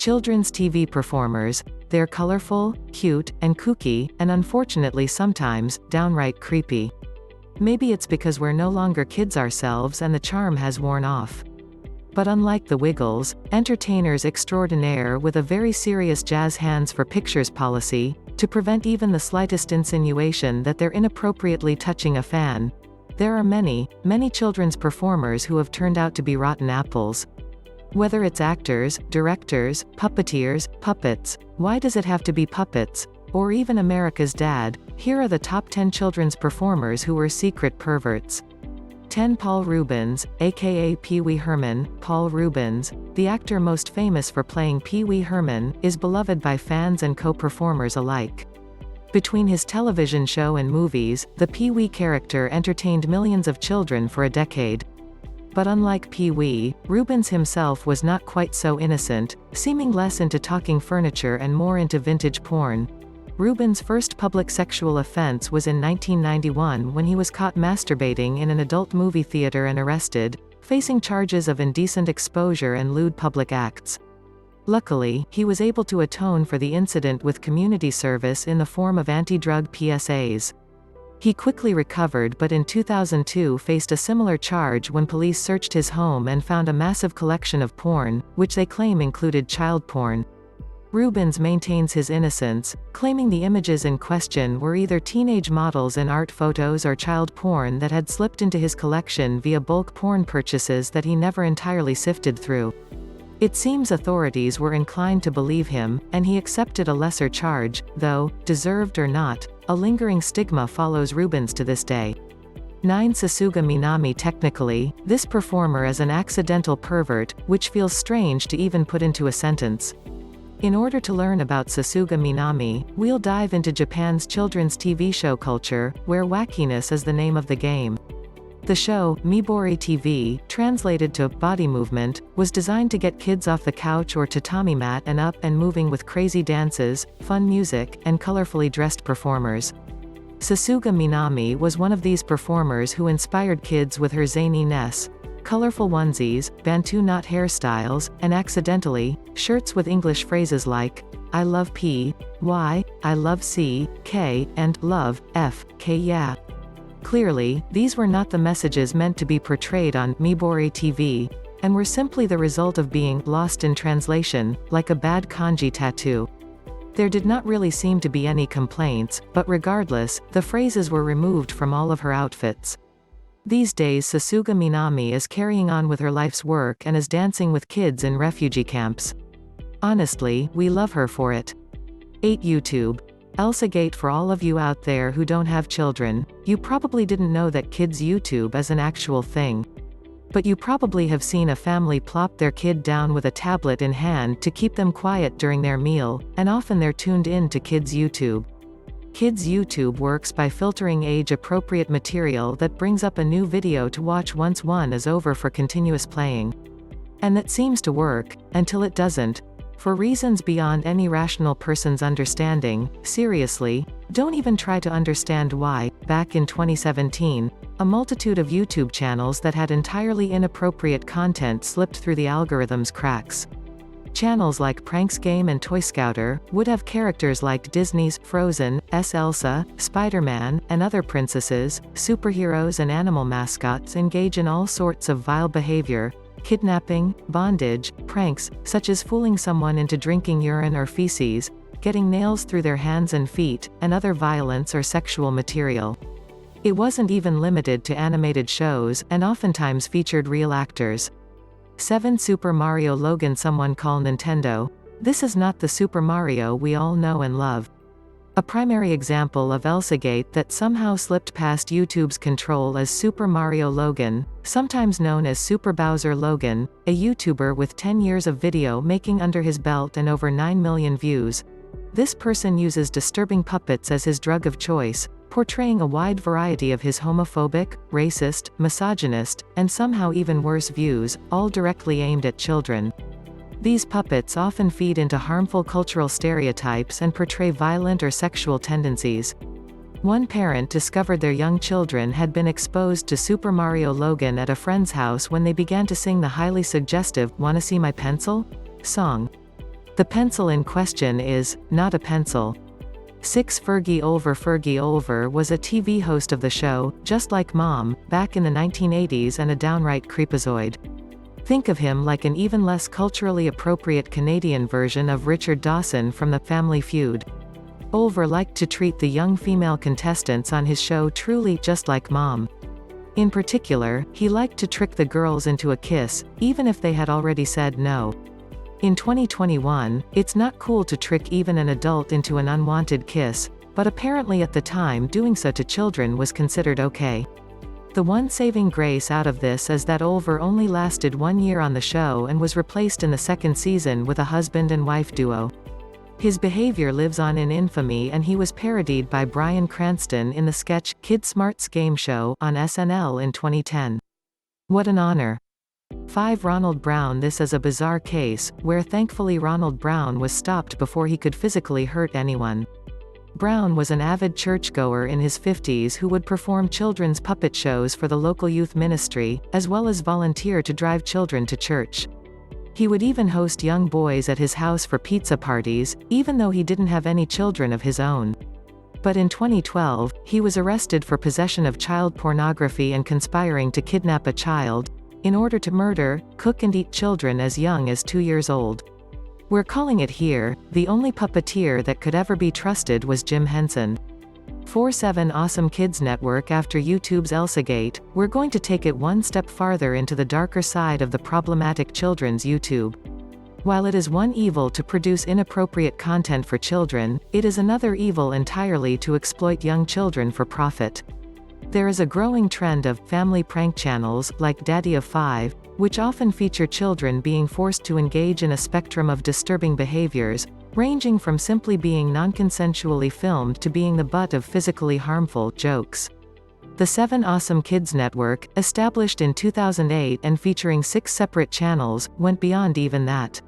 Children's TV performers. They're colorful, cute, and kooky, and unfortunately sometimes, downright creepy. Maybe it's because we're no longer kids ourselves and the charm has worn off. But unlike the Wiggles, entertainers extraordinaire with a very serious jazz hands for pictures policy, to prevent even the slightest insinuation that they're inappropriately touching a fan, there are many, many children's performers who have turned out to be rotten apples. Whether it's actors, directors, puppeteers, puppets, why does it have to be puppets, or even America's Dad? Here are the top 10 children's performers who were secret perverts. 10. Paul Reubens, aka Pee Wee Herman. Paul Reubens, the actor most famous for playing Pee Wee Herman, is beloved by fans and co-performers alike. Between his television show and movies, the Pee Wee character entertained millions of children for a decade. But unlike Pee Wee, Reubens himself was not quite so innocent, seeming less into talking furniture and more into vintage porn. Reubens' first public sexual offense was in 1991 when he was caught masturbating in an adult movie theater and arrested, facing charges of indecent exposure and lewd public acts. Luckily, he was able to atone for the incident with community service in the form of anti-drug PSAs. He quickly recovered but in 2002 faced a similar charge when police searched his home and found a massive collection of porn, which they claim included child porn. Reubens maintains his innocence, claiming the images in question were either teenage models in art photos or child porn that had slipped into his collection via bulk porn purchases that he never entirely sifted through. It seems authorities were inclined to believe him, and he accepted a lesser charge, though, deserved or not, a lingering stigma follows Reubens to this day. 9. Sasuga Minami. Technically, this performer is an accidental pervert, which feels strange to even put into a sentence. In order to learn about Sasuga Minami, we'll dive into Japan's children's TV show culture, where wackiness is the name of the game. The show, Mibori TV, translated to Body Movement, was designed to get kids off the couch or tatami mat and up and moving with crazy dances, fun music, and colorfully dressed performers. Sasuga Minami was one of these performers who inspired kids with her zany-ness, colorful onesies, bantu knot hairstyles, and accidentally, shirts with English phrases like, I love P, Y, I love C, K, and love, F, K yeah. Clearly, these were not the messages meant to be portrayed on Mibori TV, and were simply the result of being lost in translation, like a bad kanji tattoo. There did not really seem to be any complaints, but regardless, the phrases were removed from all of her outfits. These days Sasuga Minami is carrying on with her life's work and is dancing with kids in refugee camps. Honestly, we love her for it. 8. YouTube. Elsagate. For all of you out there who don't have children, you probably didn't know that kids' YouTube is an actual thing. But you probably have seen a family plop their kid down with a tablet in hand to keep them quiet during their meal, and often they're tuned in to kids' YouTube. Kids' YouTube works by filtering age-appropriate material that brings up a new video to watch once one is over for continuous playing. And that seems to work, until it doesn't. For reasons beyond any rational person's understanding. Seriously, don't even try to understand why. Back in 2017, a multitude of YouTube channels that had entirely inappropriate content slipped through the algorithm's cracks. Channels like Pranks Game and Toy Scouter would have characters like Disney's Frozen, Elsa, Spider-Man, and other princesses, superheroes and animal mascots engage in all sorts of vile behavior, kidnapping, bondage, pranks, such as fooling someone into drinking urine or feces, getting nails through their hands and feet, and other violence or sexual material. It wasn't even limited to animated shows, and oftentimes featured real actors. 7. Super Mario Logan. Someone call Nintendo. This is not the Super Mario we all know and love. A primary example of Elsagate that somehow slipped past YouTube's control is Super Mario Logan, sometimes known as Super Bowser Logan, a YouTuber with 10 years of video making under his belt and over 9 million views. This person uses disturbing puppets as his drug of choice, portraying a wide variety of his homophobic, racist, misogynist, and somehow even worse views, all directly aimed at children. These puppets often feed into harmful cultural stereotypes and portray violent or sexual tendencies. One parent discovered their young children had been exposed to Super Mario Logan at a friend's house when they began to sing the highly suggestive "Wanna See My Pencil?" song. The pencil in question is not a pencil. 6. Fergie Olver was a TV host of the show, Just Like Mom, back in the 1980s and a downright creepazoid. Think of him like an even less culturally appropriate Canadian version of Richard Dawson from The Family Feud. Olver liked to treat the young female contestants on his show truly just like Mom. In particular, he liked to trick the girls into a kiss, even if they had already said no. In 2021, it's not cool to trick even an adult into an unwanted kiss, but apparently at the time doing so to children was considered okay. The one saving grace out of this is that Olver only lasted 1 year on the show and was replaced in the second season with a husband and wife duo. His behavior lives on in infamy, and he was parodied by Bryan Cranston in the sketch Kid Smart's Game Show on SNL in 2010. What an honor. 5. Ronald Brown. This is a bizarre case, where thankfully Ronald Brown was stopped before he could physically hurt anyone. Brown was an avid churchgoer in his 50s who would perform children's puppet shows for the local youth ministry, as well as volunteer to drive children to church. He would even host young boys at his house for pizza parties, even though he didn't have any children of his own. But in 2012, he was arrested for possession of child pornography and conspiring to kidnap a child, in order to murder, cook and eat children as young as 2 years old. We're calling it here, the only puppeteer that could ever be trusted was Jim Henson. 4. 7. Awesome Kids Network. After YouTube's ElsaGate, we're going to take it one step farther into the darker side of the problematic children's YouTube. While it is one evil to produce inappropriate content for children, it is another evil entirely to exploit young children for profit. There is a growing trend of family prank channels, like Daddy of 5, which often feature children being forced to engage in a spectrum of disturbing behaviors, ranging from simply being non-consensually filmed to being the butt of physically harmful jokes. The 7 Awesome Kids Network, established in 2008 and featuring 6 separate channels, went beyond even that.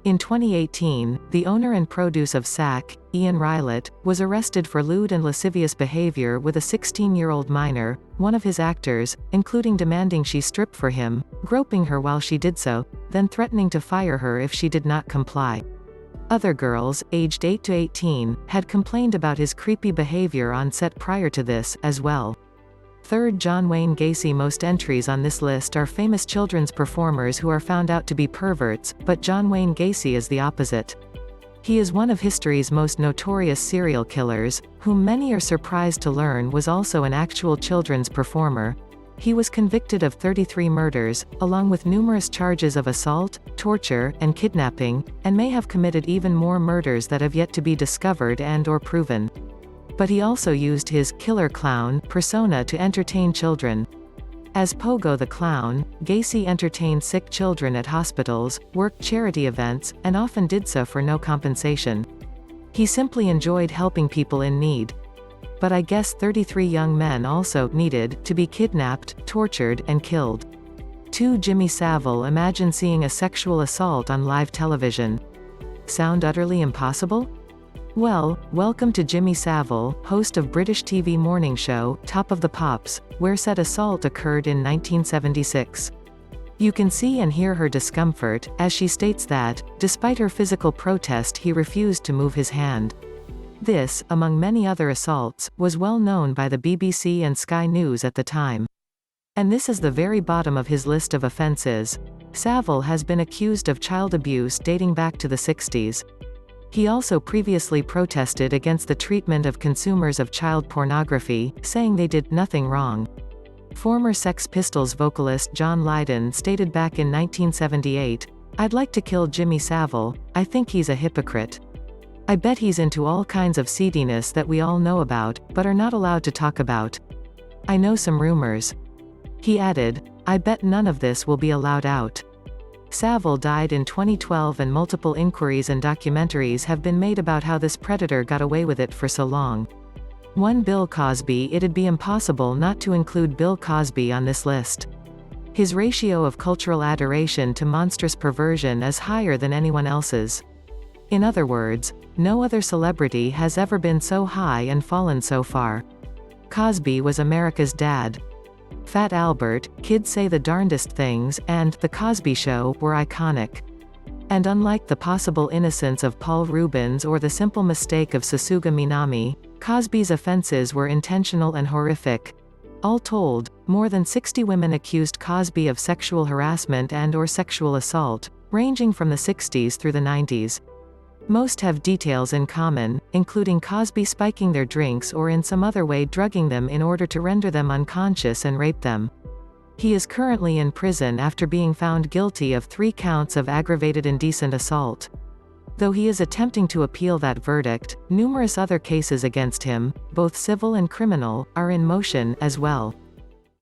In 2018, the owner and producer of SAC, Ian Rylett, was arrested for lewd and lascivious behavior with a 16-year-old minor, one of his actors, including demanding she strip for him, groping her while she did so, then threatening to fire her if she did not comply. Other girls, aged 8 to 18, had complained about his creepy behavior on set prior to this, as well. 3rd. John Wayne Gacy. Most entries on this list are famous children's performers who are found out to be perverts, but John Wayne Gacy is the opposite. He is one of history's most notorious serial killers, whom many are surprised to learn was also an actual children's performer. He was convicted of 33 murders, along with numerous charges of assault, torture, and kidnapping, and may have committed even more murders that have yet to be discovered and/or proven. But he also used his killer clown persona to entertain children. As Pogo the Clown, Gacy entertained sick children at hospitals, worked charity events, and often did so for no compensation. He simply enjoyed helping people in need. But I guess 33 young men also needed to be kidnapped, tortured, and killed. 2. Jimmy Savile. Imagine seeing a sexual assault on live television. Sound utterly impossible? Well, welcome to Jimmy Savile, host of British TV morning show, Top of the Pops, where said assault occurred in 1976. You can see and hear her discomfort, as she states that, despite her physical protest, he refused to move his hand. This, among many other assaults, was well known by the BBC and Sky News at the time. And this is the very bottom of his list of offences. Savile has been accused of child abuse dating back to the 60s. He also previously protested against the treatment of consumers of child pornography, saying they did nothing wrong. Former Sex Pistols vocalist John Lydon stated back in 1978, "I'd like to kill Jimmy Savile, I think he's a hypocrite. I bet he's into all kinds of seediness that we all know about, but are not allowed to talk about. I know some rumors." He added, "I bet none of this will be allowed out." Savile died in 2012 and multiple inquiries and documentaries have been made about how this predator got away with it for so long. 1. Bill Cosby. It'd be impossible not to include Bill Cosby on this list. His ratio of cultural adoration to monstrous perversion is higher than anyone else's. In other words, no other celebrity has ever been so high and fallen so far. Cosby was America's dad. Fat Albert, Kids Say the Darndest Things, and The Cosby Show were iconic. And unlike the possible innocence of Paul Rubens or the simple mistake of Sasuga Minami, Cosby's offenses were intentional and horrific. All told, more than 60 women accused Cosby of sexual harassment and/or sexual assault, ranging from the 60s through the 90s. Most have details in common, including Cosby spiking their drinks or in some other way drugging them in order to render them unconscious and rape them. He is currently in prison after being found guilty of 3 counts of aggravated indecent assault. Though he is attempting to appeal that verdict, numerous other cases against him, both civil and criminal, are in motion as well.